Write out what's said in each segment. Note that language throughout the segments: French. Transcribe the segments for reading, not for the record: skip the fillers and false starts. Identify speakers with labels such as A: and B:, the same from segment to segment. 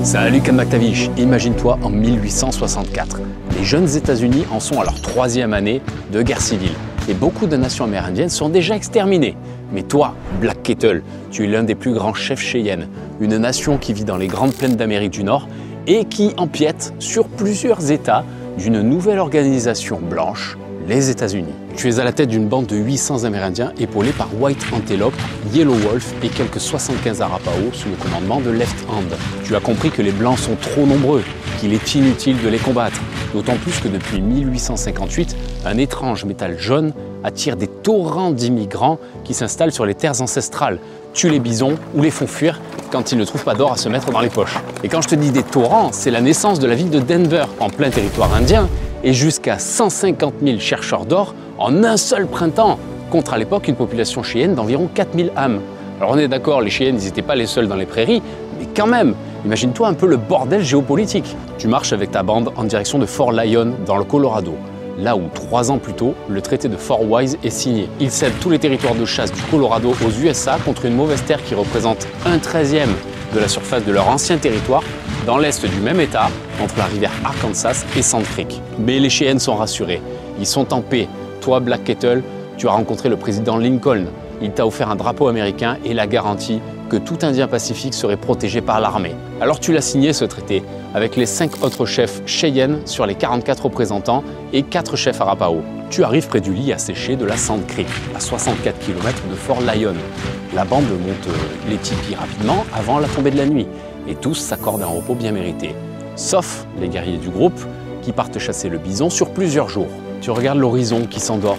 A: Salut Ken McTavish, imagine-toi en 1864. Les jeunes États-Unis en sont à leur 3e année de guerre civile. Et beaucoup de nations amérindiennes sont déjà exterminées. Mais toi, Black Kettle, tu es l'un des plus grands chefs Cheyenne, une nation qui vit dans les grandes plaines d'Amérique du Nord et qui empiète sur plusieurs États d'une nouvelle organisation blanche, les États-Unis. Tu es à la tête d'une bande de 800 Amérindiens épaulés par White Antelope, Yellow Wolf et quelques 75 Arapaho sous le commandement de Left Hand. Tu as compris que les Blancs sont trop nombreux, qu'il est inutile de les combattre. D'autant plus que depuis 1858, un étrange métal jaune attire des torrents d'immigrants qui s'installent sur les terres ancestrales, tuent les bisons ou les font fuir quand ils ne trouvent pas d'or à se mettre dans les poches. Et quand je te dis des torrents, c'est la naissance de la ville de Denver, en plein territoire indien, et jusqu'à 150 000 chercheurs d'or en un seul printemps, contre à l'époque une population cheyenne d'environ 4000 âmes. Alors on est d'accord, les Cheyennes n'étaient pas les seuls dans les prairies, mais quand même, imagine-toi un peu le bordel géopolitique. Tu marches avec ta bande en direction de Fort Lyon, dans le Colorado, là où 3 ans plus tôt, le traité de Fort Wise est signé. Il cède tous les territoires de chasse du Colorado aux USA contre une mauvaise terre qui représente 1/13 de la surface de leur ancien territoire, dans l'est du même État, entre la rivière Arkansas et Sand Creek. Mais les Cheyennes sont rassurés, ils sont en paix. Toi, Black Kettle, tu as rencontré le président Lincoln. Il t'a offert un drapeau américain et la garantie que tout Indien pacifique serait protégé par l'armée. Alors tu l'as signé ce traité, avec les 5 autres chefs Cheyennes sur les 44 représentants et 4 chefs Arapaho. Tu arrives près du lit asséché de la Sand Creek, à 64 km de Fort Lyon. La bande monte les tipis rapidement avant la tombée de la nuit, et tous s'accordent un repos bien mérité. Sauf les guerriers du groupe, qui partent chasser le bison sur plusieurs jours. Tu regardes l'horizon qui s'endort,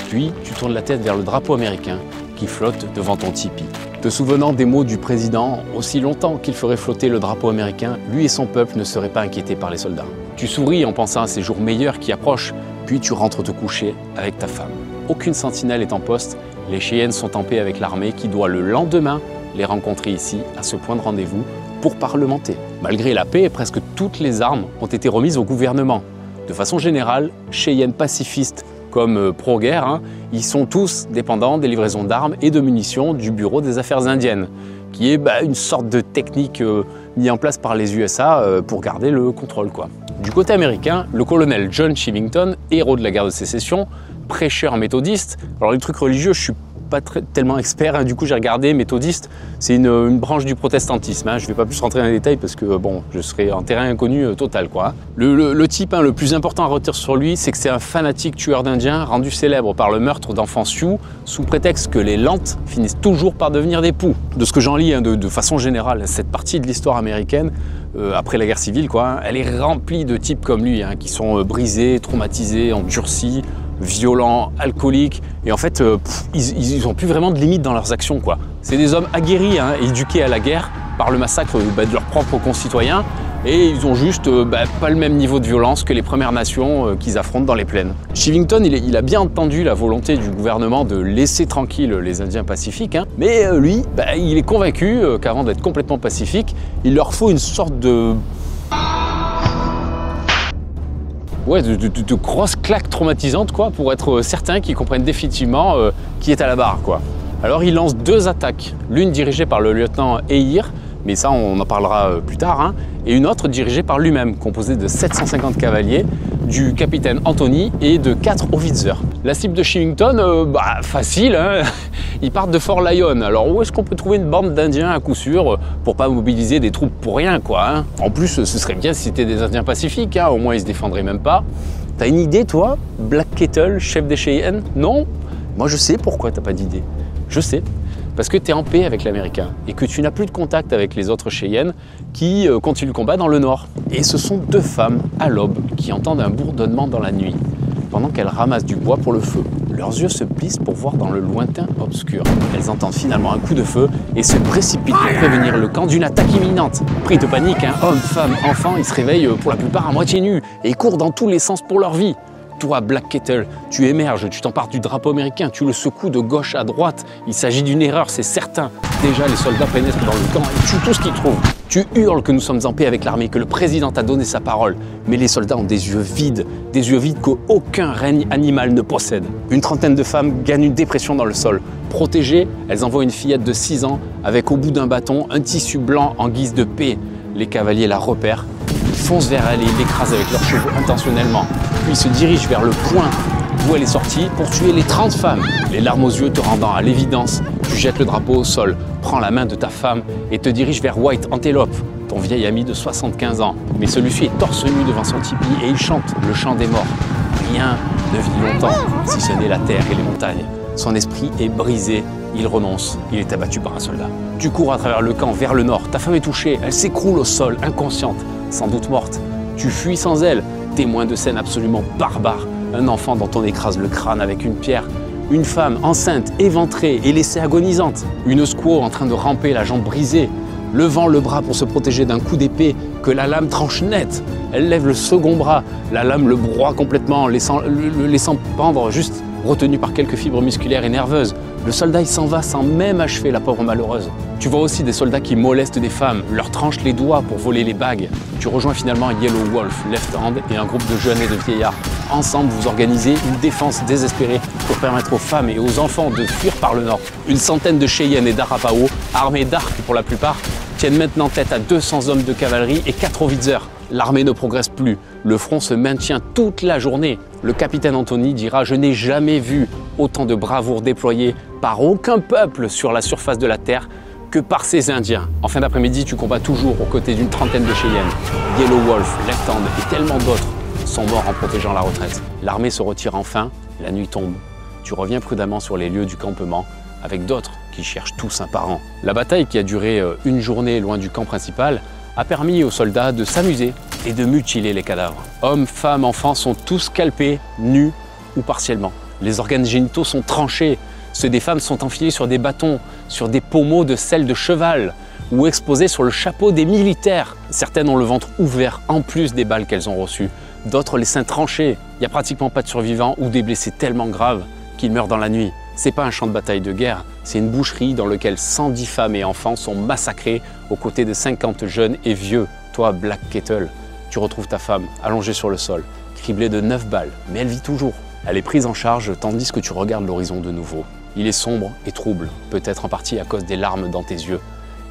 A: puis tu tournes la tête vers le drapeau américain qui flotte devant ton tipi. Te souvenant des mots du président, aussi longtemps qu'il ferait flotter le drapeau américain, lui et son peuple ne seraient pas inquiétés par les soldats. Tu souris en pensant à ces jours meilleurs qui approchent, puis tu rentres te coucher avec ta femme. Aucune sentinelle est en poste, les Cheyennes sont en paix avec l'armée qui doit le lendemain les rencontrer ici, à ce point de rendez-vous, pour parlementer. Malgré la paix, presque toutes les armes ont été remises au gouvernement. De façon générale, Cheyennes pacifistes comme pro-guerre, ils sont tous dépendants des livraisons d'armes et de munitions du Bureau des Affaires indiennes, qui est une sorte de technique mise en place par les USA pour garder le contrôle, quoi. Du côté américain, le colonel John Chivington, héros de la guerre de sécession, prêcheur méthodiste. Alors les trucs religieux, je suis pas tellement expert, du coup j'ai regardé. Méthodiste, c'est une branche du protestantisme, je ne vais pas plus rentrer dans les détails parce que bon, je serais en terrain inconnu total, quoi. Le type le plus important à retenir sur lui, c'est que c'est un fanatique tueur d'Indiens rendu célèbre par le meurtre d'enfants sioux sous prétexte que les Lantes finissent toujours par devenir des poux. De ce que j'en lis de façon générale, cette partie de l'histoire américaine après la guerre civile, quoi, elle est remplie de types comme lui, qui sont brisés, traumatisés, endurcis, violents, alcooliques, et en fait, ils n'ont plus vraiment de limites dans leurs actions, quoi. C'est des hommes aguerris, éduqués à la guerre par le massacre de leurs propres concitoyens, et ils ont juste pas le même niveau de violence que les Premières Nations qu'ils affrontent dans les plaines. Chivington, il a bien entendu la volonté du gouvernement de laisser tranquilles les Indiens pacifiques, mais lui, il est convaincu qu'avant d'être complètement pacifique, il leur faut une sorte de grosses claques traumatisantes, quoi, pour être certain qu'ils comprennent définitivement qui est à la barre, quoi. Alors il lance 2 attaques, l'une dirigée par le lieutenant Eyre, mais ça on en parlera plus tard, et une autre dirigée par lui-même, composée de 750 cavaliers, du capitaine Anthony et de 4 Howitzer. La cible de Chivington, facile, ils partent de Fort Lyon. Alors où est-ce qu'on peut trouver une bande d'Indiens à coup sûr pour pas mobiliser des troupes pour rien, quoi, En plus, ce serait bien si c'était des Indiens pacifiques, au moins ils se défendraient même pas. T'as une idée, toi, Black Kettle, chef des Cheyennes? Non? Moi je sais pourquoi t'as pas d'idée. Je sais. Parce que tu es en paix avec l'Américain et que tu n'as plus de contact avec les autres Cheyennes qui continuent le combat dans le nord. Et ce sont 2 femmes à l'aube qui entendent un bourdonnement dans la nuit, pendant qu'elles ramassent du bois pour le feu. Leurs yeux se plissent pour voir dans le lointain obscur. Elles entendent finalement un coup de feu et se précipitent pour prévenir le camp d'une attaque imminente. Pris de panique, hommes, femmes, enfants, ils se réveillent pour la plupart à moitié nus et courent dans tous les sens pour leur vie. Toi, Black Kettle, tu émerges, tu t'empares du drapeau américain, tu le secoues de gauche à droite. Il s'agit d'une erreur, c'est certain. Déjà, les soldats pénètrent dans le camp et tuent tout ce qu'ils trouvent. Tu hurles que nous sommes en paix avec l'armée, que le président t'a donné sa parole. Mais les soldats ont des yeux vides qu'aucun règne animal ne possède. Une trentaine de femmes gagnent une dépression dans le sol. Protégées, elles envoient une fillette de 6 ans avec au bout d'un bâton un tissu blanc en guise de paix. Les cavaliers la repèrent, ils foncent vers elle et ils l'écrasent avec leurs chevaux intentionnellement. Puis ils se dirigent vers le point d'où elle est sortie pour tuer les 30 femmes. Les larmes aux yeux te rendant à l'évidence, tu jettes le drapeau au sol, prends la main de ta femme et te diriges vers White Antelope, ton vieil ami de 75 ans. Mais celui-ci est torse nu devant son tipi et il chante le chant des morts. Rien ne vit longtemps, si ce n'est la terre et les montagnes. Son esprit est brisé, il renonce, il est abattu par un soldat. Tu cours à travers le camp vers le nord, ta femme est touchée, elle s'écroule au sol, inconsciente, sans doute morte. Tu fuis sans elle, témoin de scènes absolument barbares. Un enfant dont on écrase le crâne avec une pierre. Une femme enceinte, éventrée et laissée agonisante. Une squaw en train de ramper, la jambe brisée. Levant le bras pour se protéger d'un coup d'épée que la lame tranche net. Elle lève le second bras, la lame le broie complètement, le laissant pendre, juste retenu par quelques fibres musculaires et nerveuses. Le soldat il s'en va sans même achever la pauvre malheureuse. Tu vois aussi des soldats qui molestent des femmes, leur tranchent les doigts pour voler les bagues. Tu rejoins finalement Yellow Wolf, Left Hand et un groupe de jeunes et de vieillards. Ensemble, vous organisez une défense désespérée pour permettre aux femmes et aux enfants de fuir par le nord. Une centaine de Cheyennes et d'Arapaho, armés d'arcs pour la plupart, tiennent maintenant tête à 200 hommes de cavalerie et 4 Howitzer. L'armée ne progresse plus, le front se maintient toute la journée. Le capitaine Anthony dira « Je n'ai jamais vu autant de bravoure déployée par aucun peuple sur la surface de la terre que par ces Indiens. » En fin d'après-midi, tu combats toujours aux côtés d'une trentaine de Cheyennes. Yellow Wolf, Left Hand et tellement d'autres sont morts en protégeant la retraite. L'armée se retire enfin, la nuit tombe. Tu reviens prudemment sur les lieux du campement avec d'autres qui cherchent tous un parent. La bataille qui a duré une journée loin du camp principal a permis aux soldats de s'amuser et de mutiler les cadavres. Hommes, femmes, enfants sont tous scalpés, nus ou partiellement. Les organes génitaux sont tranchés. Ceux des femmes sont enfilés sur des bâtons, sur des pommeaux de selle de cheval ou exposés sur le chapeau des militaires. Certaines ont le ventre ouvert en plus des balles qu'elles ont reçues. D'autres les seins tranchés. Il n'y a pratiquement pas de survivants ou des blessés tellement graves qu'ils meurent dans la nuit. C'est pas un champ de bataille de guerre, c'est une boucherie dans laquelle 110 femmes et enfants sont massacrés aux côtés de 50 jeunes et vieux. Toi, Black Kettle, tu retrouves ta femme allongée sur le sol, criblée de 9 balles, mais elle vit toujours. Elle est prise en charge tandis que tu regardes l'horizon de nouveau. Il est sombre et trouble, peut-être en partie à cause des larmes dans tes yeux.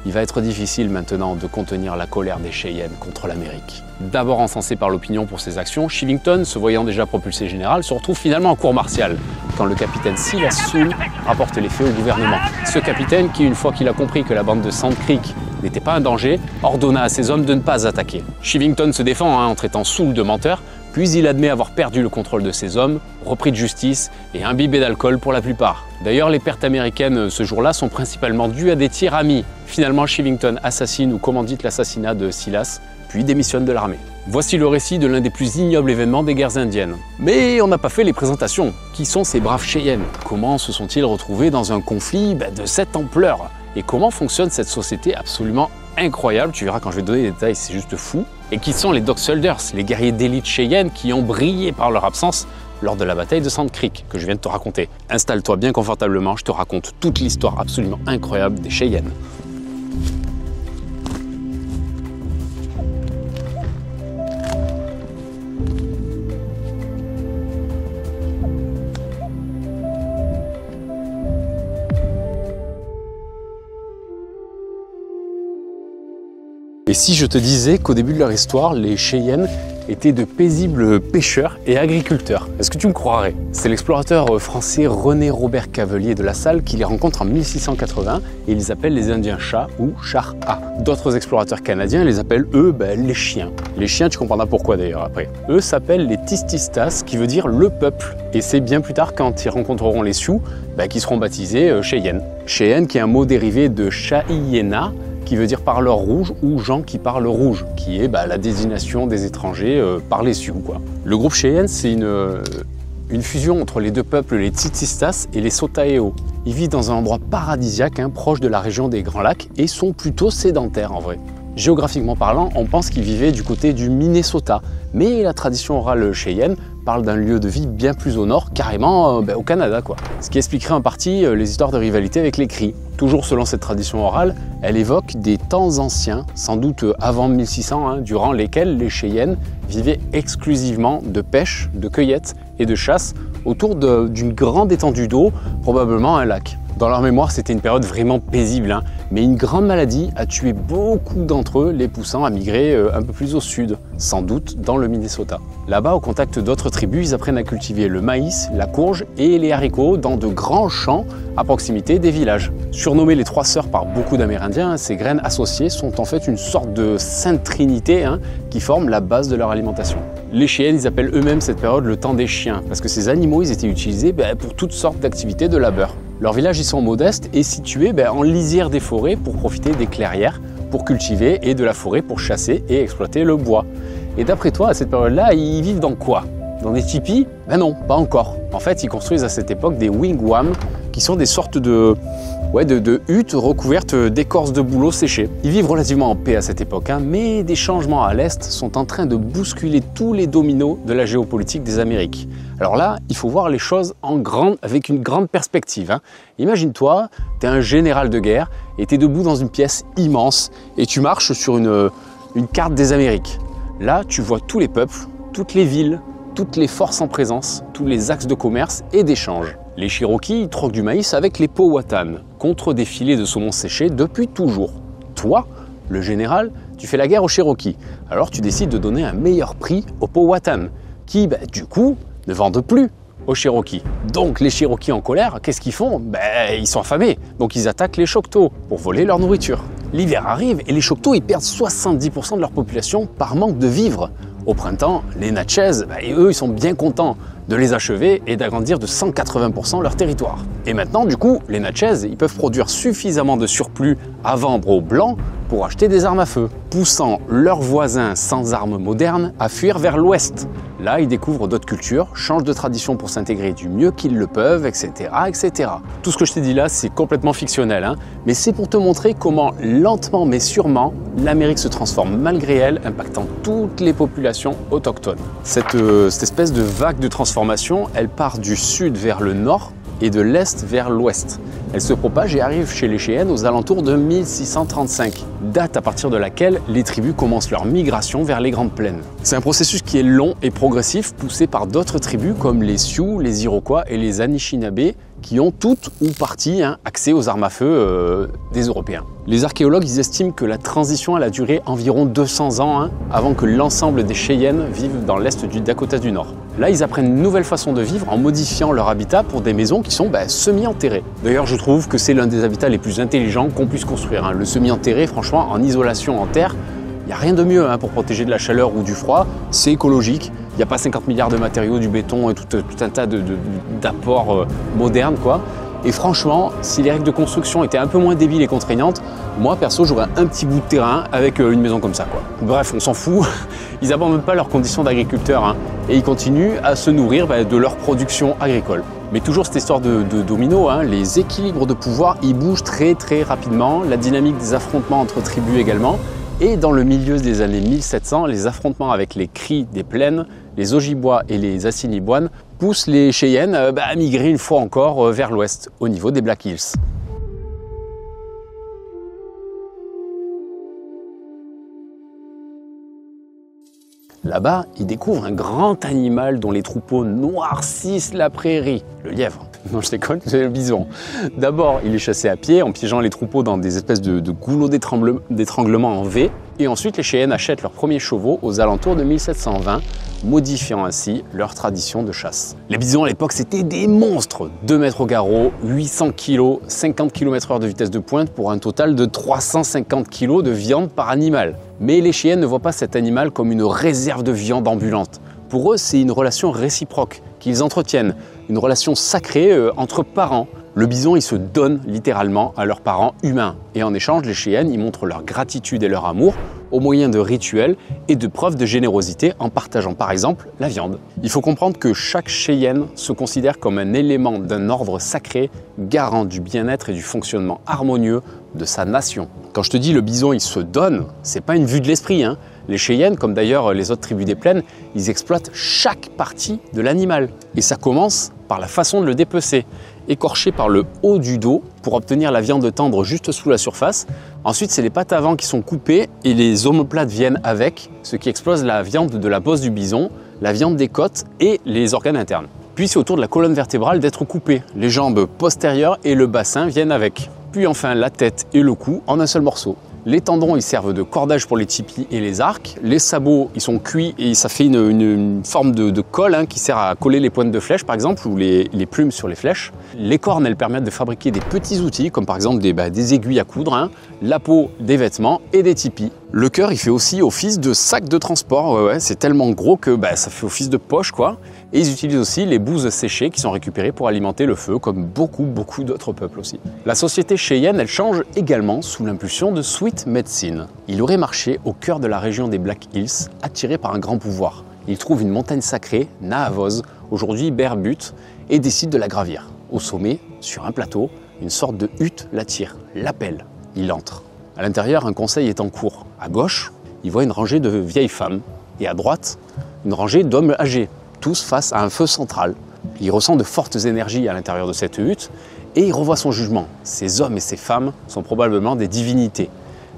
A: Il va être difficile maintenant de contenir la colère des Cheyennes contre l'Amérique. D'abord encensé par l'opinion pour ses actions, Shillington, se voyant déjà propulsé général, se retrouve finalement en cour martiale, quand le capitaine Silas Soule rapporte les faits au gouvernement. Ce capitaine, qui une fois qu'il a compris que la bande de Sand Creek n'était pas un danger, ordonna à ses hommes de ne pas attaquer. Shillington se défend en traitant Soule de menteur, puis il admet avoir perdu le contrôle de ses hommes, repris de justice et imbibé d'alcool pour la plupart. D'ailleurs, les pertes américaines ce jour-là sont principalement dues à des tirs amis. Finalement, Shillington assassine ou commandite l'assassinat de Silas, puis démissionne de l'armée. Voici le récit de l'un des plus ignobles événements des guerres indiennes. Mais on n'a pas fait les présentations. Qui sont ces braves Cheyennes? Comment se sont-ils retrouvés dans un conflit de cette ampleur? Et comment fonctionne cette société absolument incroyable? Tu verras quand je vais te donner des détails, c'est juste fou. Et qui sont les Dog Soldiers, les guerriers d'élite Cheyennes qui ont brillé par leur absence lors de la bataille de Sand Creek que je viens de te raconter. Installe-toi bien confortablement, je te raconte toute l'histoire absolument incroyable des Cheyennes. Et si je te disais qu'au début de leur histoire, les Cheyennes étaient de paisibles pêcheurs et agriculteurs, est-ce que tu me croirais? C'est l'explorateur français René Robert Cavelier de La Salle qui les rencontre en 1680 et ils appellent les Indiens Chats ou Char-A. D'autres explorateurs canadiens les appellent eux les chiens. Les chiens, tu comprendras pourquoi d'ailleurs après. Eux s'appellent les Tististas, qui veut dire le peuple. Et c'est bien plus tard quand ils rencontreront les Sioux qui seront baptisés Cheyennes. Cheyenne qui est un mot dérivé de Chaiena, qui veut dire parleur rouge ou gens qui parlent rouge, qui est la désignation des étrangers par les Sioux, quoi. Le groupe Cheyenne, c'est une fusion entre les deux peuples, les Tsitsistas et les Sotaéo. Ils vivent dans un endroit paradisiaque, proche de la région des Grands Lacs, et sont plutôt sédentaires en vrai. Géographiquement parlant, on pense qu'ils vivaient du côté du Minnesota, mais la tradition orale Cheyenne parle d'un lieu de vie bien plus au nord, carrément au Canada, quoi. Ce qui expliquerait en partie les histoires de rivalité avec les Cris. Toujours selon cette tradition orale, elle évoque des temps anciens, sans doute avant 1600, durant lesquels les Cheyennes vivaient exclusivement de pêche, de cueillette et de chasse autour d'une grande étendue d'eau, probablement un lac. Dans leur mémoire, c'était une période vraiment paisible, hein. Mais une grande maladie a tué beaucoup d'entre eux, les poussant à migrer un peu plus au sud, sans doute dans le Minnesota. Là-bas, au contact d'autres tribus, ils apprennent à cultiver le maïs, la courge et les haricots dans de grands champs à proximité des villages. Surnommées les trois sœurs par beaucoup d'Amérindiens, ces graines associées sont en fait une sorte de sainte trinité, hein, qui forme la base de leur alimentation. Les Cheyennes, ils appellent eux-mêmes cette période le temps des chiens, parce que ces animaux, ils étaient utilisés pour toutes sortes d'activités de labeur. Leurs villages, ils sont modestes et situés en lisière des forêts pour profiter des clairières, pour cultiver, et de la forêt pour chasser et exploiter le bois. Et d'après toi, à cette période-là, ils vivent dans quoi? Dans des tipis? Ben non, pas encore. En fait, ils construisent à cette époque des wigwams, qui sont des sortes de huttes recouvertes d'écorce de bouleau séchée. Ils vivent relativement en paix à cette époque, hein, mais des changements à l'Est sont en train de bousculer tous les dominos de la géopolitique des Amériques. Alors là, il faut voir les choses avec une grande perspective, hein. Imagine-toi, tu es un général de guerre et tu es debout dans une pièce immense et tu marches sur une carte des Amériques. Là, tu vois tous les peuples, toutes les villes, toutes les forces en présence, tous les axes de commerce et d'échange. Les Cherokees troquent du maïs avec les Powhatan contre des filets de saumon séché depuis toujours. Toi, le général, tu fais la guerre aux Cherokees. Alors tu décides de donner un meilleur prix aux Powhatan qui, du coup, ne vendent plus aux Cherokees. Donc les Cherokees en colère, qu'est-ce qu'ils font? Ils sont affamés, donc ils attaquent les Choctaws pour voler leur nourriture. L'hiver arrive et les Choctaws ils perdent 70% de leur population par manque de vivres. Au printemps, les Natchez, eux, ils sont bien contents de les achever et d'agrandir de 180% leur territoire. Et maintenant, du coup, les Natchez, ils peuvent produire suffisamment de surplus à vendre aux Blancs pour acheter des armes à feu, poussant leurs voisins sans armes modernes à fuir vers l'ouest. Là, ils découvrent d'autres cultures, changent de tradition pour s'intégrer du mieux qu'ils le peuvent, etc., etc. Tout ce que je t'ai dit là, c'est complètement fictionnel, hein, mais c'est pour te montrer comment, lentement mais sûrement, l'Amérique se transforme malgré elle, impactant toutes les populations autochtones. Cette espèce de vague de transformation, elle part du sud vers le nord et de l'est vers l'ouest. Elle se propage et arrive chez les Cheyennes aux alentours de 1635, date à partir de laquelle les tribus commencent leur migration vers les Grandes Plaines. C'est un processus qui est long et progressif, poussé par d'autres tribus comme les Sioux, les Iroquois et les Anishinabés, qui ont toutes ou partie accès aux armes à feu des Européens. Les archéologues ils estiment que la transition elle a duré environ 200 ans avant que l'ensemble des Cheyennes vivent dans l'est du Dakota du Nord. Là, ils apprennent une nouvelle façon de vivre en modifiant leur habitat pour des maisons qui sont semi-enterrées. D'ailleurs, je trouve que c'est l'un des habitats les plus intelligents qu'on puisse construire. Le semi-enterré, franchement, en isolation en terre, il n'y a rien de mieux pour protéger de la chaleur ou du froid. C'est écologique. Il n'y a pas 50 milliards de matériaux, du béton et tout un tas d'apports modernes, quoi. Et franchement, si les règles de construction étaient un peu moins débiles et contraignantes, moi perso j'aurais un petit bout de terrain avec une maison comme ça, quoi. Bref, on s'en fout, ils n'abandonnent pas leurs conditions d'agriculteurs et ils continuent à se nourrir de leur production agricole. Mais toujours cette histoire de domino, les équilibres de pouvoir ils bougent très très rapidement, la dynamique des affrontements entre tribus également. Et dans le milieu des années 1700, les affrontements avec les Cris des plaines, les Ojibwa et les Assiniboines poussent les Cheyennes à migrer une fois encore vers l'ouest, au niveau des Black Hills. Là-bas, ils découvrent un grand animal dont les troupeaux noircissent la prairie, le lièvre. Non, je déconne, c'est le bison. D'abord, il est chassé à pied en piégeant les troupeaux dans des espèces de goulots d'étranglement en V. Et ensuite, les Cheyennes achètent leurs premiers chevaux aux alentours de 1720, modifiant ainsi leur tradition de chasse. Les bisons à l'époque, c'était des monstres. 2 mètres au garrot, 800 kg, 50 km/h de vitesse de pointe pour un total de 350 kg de viande par animal. Mais les Cheyennes ne voient pas cet animal comme une réserve de viande ambulante. Pour eux, c'est une relation réciproque qu'ils entretiennent, une relation sacrée entre parents. Le bison, il se donne littéralement à leurs parents humains. Et en échange, les Cheyennes, ils montrent leur gratitude et leur amour au moyen de rituels et de preuves de générosité en partageant par exemple la viande. Il faut comprendre que chaque Cheyenne se considère comme un élément d'un ordre sacré, garant du bien-être et du fonctionnement harmonieux de sa nation. Quand je te dis le bison, il se donne, c'est pas une vue de l'esprit. Les Cheyennes, comme d'ailleurs les autres tribus des plaines, ils exploitent chaque partie de l'animal. Et ça commence par la façon de le dépecer. Écorché par le haut du dos pour obtenir la viande tendre juste sous la surface. Ensuite, c'est les pattes avant qui sont coupées et les omoplates viennent avec, ce qui explose la viande de la bosse du bison, la viande des côtes et les organes internes. Puis c'est au tour de la colonne vertébrale d'être coupée. Les jambes postérieures et le bassin viennent avec. Puis enfin la tête et le cou en un seul morceau. Les tendons, ils servent de cordage pour les tipis et les arcs. Les sabots, ils sont cuits et ça fait une forme de colle qui sert à coller les pointes de flèche, par exemple, ou les plumes sur les flèches. Les cornes, elles permettent de fabriquer des petits outils, comme par exemple des aiguilles à coudre, la peau, des vêtements et des tipis. Le cœur, il fait aussi office de sac de transport. C'est tellement gros que ça fait office de poche, quoi. Et ils utilisent aussi les bouses séchées qui sont récupérées pour alimenter le feu, comme beaucoup d'autres peuples aussi. La société Cheyenne, elle change également sous l'impulsion de Sweet Medicine. Il aurait marché au cœur de la région des Black Hills, attiré par un grand pouvoir. Il trouve une montagne sacrée, Nahavoz, aujourd'hui Bear-Butte, et décide de la gravir. Au sommet, sur un plateau, une sorte de hutte l'attire, l'appelle. Il entre. À l'intérieur, un conseil est en cours. À gauche, il voit une rangée de vieilles femmes, et à droite, une rangée d'hommes âgés, tous face à un feu central. Il ressent de fortes énergies à l'intérieur de cette hutte et il revoit son jugement. Ces hommes et ces femmes sont probablement des divinités.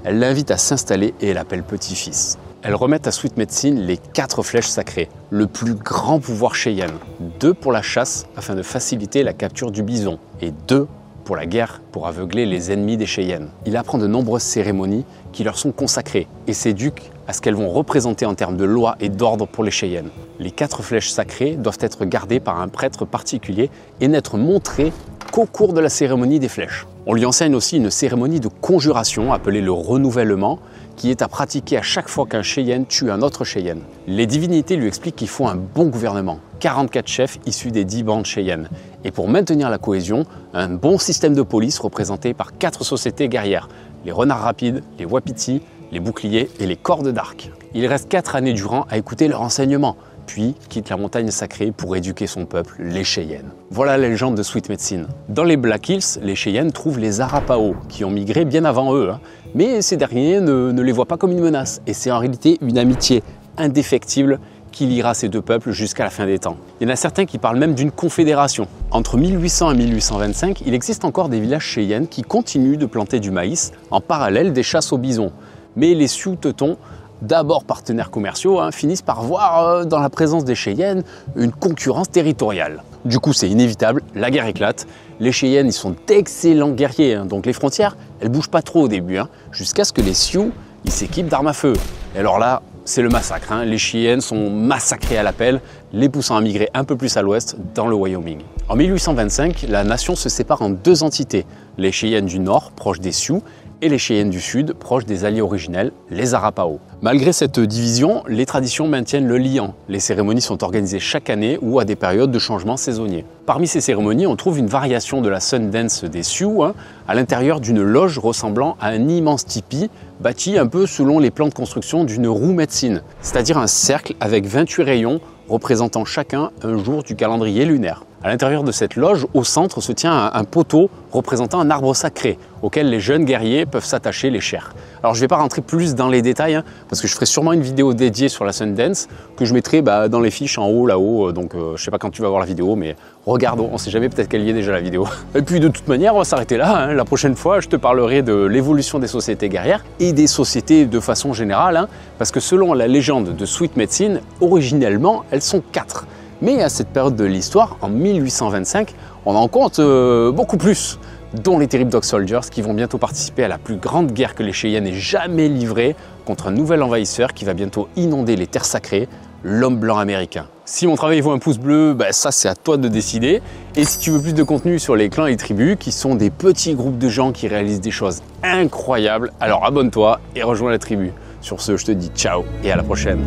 A: Elle l'invite à s'installer et elle l'appelle petit-fils. Elle remet à Sweet Medicine les 4 flèches sacrées, le plus grand pouvoir Cheyenne. 2 pour la chasse afin de faciliter la capture du bison et 2 pour la guerre pour aveugler les ennemis des Cheyennes. Il apprend de nombreuses cérémonies qui leur sont consacrées et s'éduque à ce qu'elles vont représenter en termes de loi et d'ordre pour les Cheyennes. Les 4 flèches sacrées doivent être gardées par un prêtre particulier et n'être montrées qu'au cours de la cérémonie des flèches. On lui enseigne aussi une cérémonie de conjuration appelée le renouvellement qui est à pratiquer à chaque fois qu'un Cheyenne tue un autre Cheyenne. Les divinités lui expliquent qu'il faut un bon gouvernement, 44 chefs issus des 10 bandes Cheyennes. Et pour maintenir la cohésion, un bon système de police représenté par 4 sociétés guerrières, les renards rapides, les wapitis, les boucliers et les cordes d'arc. Il reste 4 années durant à écouter leurs enseignements, puis quitte la montagne sacrée pour éduquer son peuple, les Cheyennes. Voilà la légende de Sweet Medicine. Dans les Black Hills, les Cheyennes trouvent les Arapaho, qui ont migré bien avant eux. Mais ces derniers ne les voient pas comme une menace, et c'est en réalité une amitié indéfectible qui liera ces deux peuples jusqu'à la fin des temps. Il y en a certains qui parlent même d'une confédération. Entre 1800 et 1825, il existe encore des villages Cheyennes qui continuent de planter du maïs en parallèle des chasses au bison. Mais les Sioux-Teutons, d'abord partenaires commerciaux, finissent par voir dans la présence des Cheyennes une concurrence territoriale. Du coup, c'est inévitable, la guerre éclate. Les Cheyennes, ils sont d'excellents guerriers, donc les frontières, elles bougent pas trop au début, jusqu'à ce que les Sioux, ils s'équipent d'armes à feu. Et alors là, c'est le massacre. Les Cheyennes sont massacrés à l'appel, les poussant à migrer un peu plus à l'ouest, dans le Wyoming. En 1825, la nation se sépare en 2 entités. Les Cheyennes du nord, proches des Sioux, et les Cheyennes du sud, proches des alliés originels, les Arapaho. Malgré cette division, les traditions maintiennent le lien. Les cérémonies sont organisées chaque année ou à des périodes de changement saisonniers. Parmi ces cérémonies, on trouve une variation de la Sundance des Sioux, à l'intérieur d'une loge ressemblant à un immense tipi, bâti un peu selon les plans de construction d'une roue médecine, c'est-à-dire un cercle avec 28 rayons représentant chacun un jour du calendrier lunaire. À l'intérieur de cette loge, au centre, se tient un poteau représentant un arbre sacré auquel les jeunes guerriers peuvent s'attacher les chairs. Alors je ne vais pas rentrer plus dans les détails parce que je ferai sûrement une vidéo dédiée sur la Sundance que je mettrai dans les fiches en haut là-haut. Donc je ne sais pas quand tu vas voir la vidéo, mais regarde, on ne sait jamais, peut-être qu'elle y est déjà la vidéo. Et puis de toute manière, on va s'arrêter là. La prochaine fois, je te parlerai de l'évolution des sociétés guerrières et des sociétés de façon générale, parce que selon la légende de Sweet Medicine, originellement, elles sont 4. Mais à cette période de l'histoire, en 1825, on en compte beaucoup plus, dont les Terrible Dog Soldiers qui vont bientôt participer à la plus grande guerre que les Cheyennes aient jamais livrée contre un nouvel envahisseur qui va bientôt inonder les terres sacrées, l'homme blanc américain. Si mon travail vaut un pouce bleu, ça c'est à toi de décider. Et si tu veux plus de contenu sur les clans et les tribus, qui sont des petits groupes de gens qui réalisent des choses incroyables, alors abonne-toi et rejoins la tribu. Sur ce, je te dis ciao et à la prochaine.